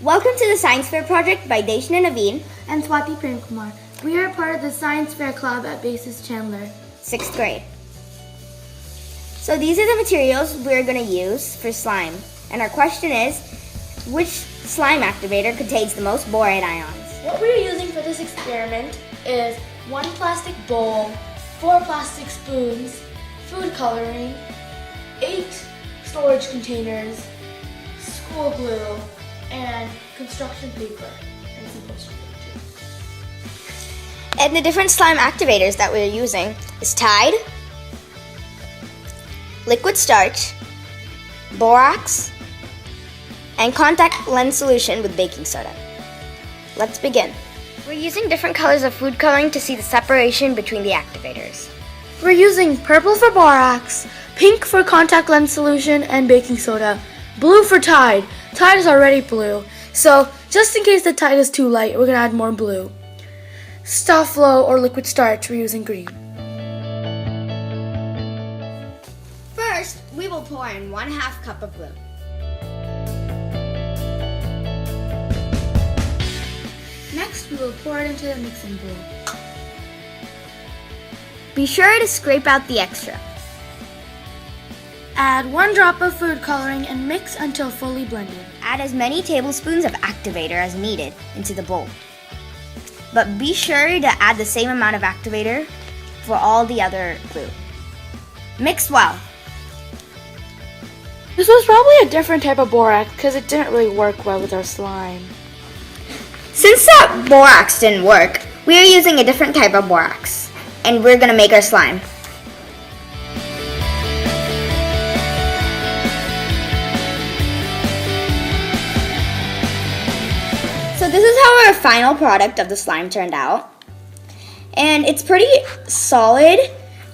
Welcome to the Science Fair project by Deshna Naveen, and Swati Premkumar. We are part of the Science Fair Club at Basis Chandler. 6th grade. So these are the materials we're going to use for slime. And our question is, which slime activator contains the most borate ions? What we are using for this experiment is 1 plastic bowl, 4 plastic spoons, food coloring, 8 storage containers, school glue, and construction paper, and some poster paper too. And the different slime activators that we're using is Tide, liquid starch, borax, and contact lens solution with baking soda. Let's begin. We're using different colors of food coloring to see the separation between the activators. We're using purple for borax, pink for contact lens solution and baking soda, blue for Tide. Tide is already blue, so just in case the Tide is too light, we're going to add more blue. Sta-Flo or liquid starch, we're using green. First, we will pour in 1/2 cup of glue. Next, we will pour it into the mixing bowl. Be sure to scrape out the extra. Add 1 drop of food coloring and mix until fully blended. Add as many tablespoons of activator as needed into the bowl. But be sure to add the same amount of activator for all the other glue. Mix well. This was probably a different type of borax because it didn't really work well with our slime. Since that borax didn't work, we are using a different type of borax, and we're going to make our slime. So this is how our final product of the slime turned out. And it's pretty solid,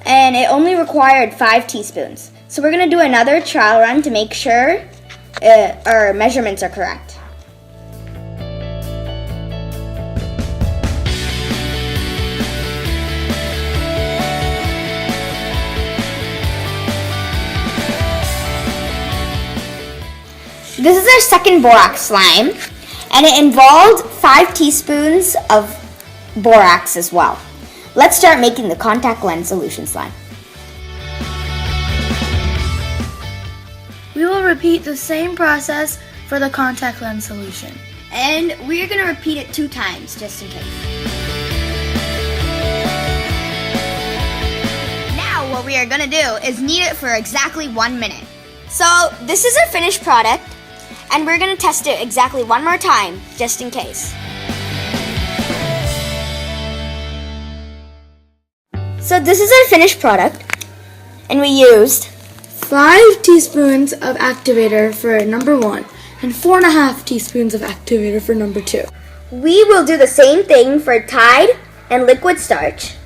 and it only required 5 teaspoons. So we're going to do another trial run to make sure our measurements are correct. This is our second borax slime, and it involved 5 teaspoons of borax as well. Let's start making the contact lens solution slime. We will repeat the same process for the contact lens solution. And we're going to repeat it 2 times just in case. Now what we are going to do is knead it for exactly 1 minute. So this is our finished product, and we're going to test it exactly 1 more time just in case. So this is our finished product, and we used 5 teaspoons of activator for number 1 and 4.5 teaspoons of activator for number 2. We will do the same thing for Tide and liquid starch.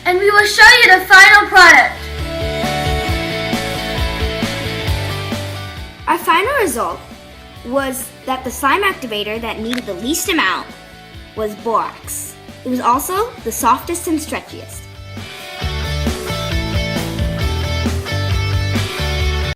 And we will show you the final product. Our final result was that the slime activator that needed the least amount was borax. It was also the softest and stretchiest.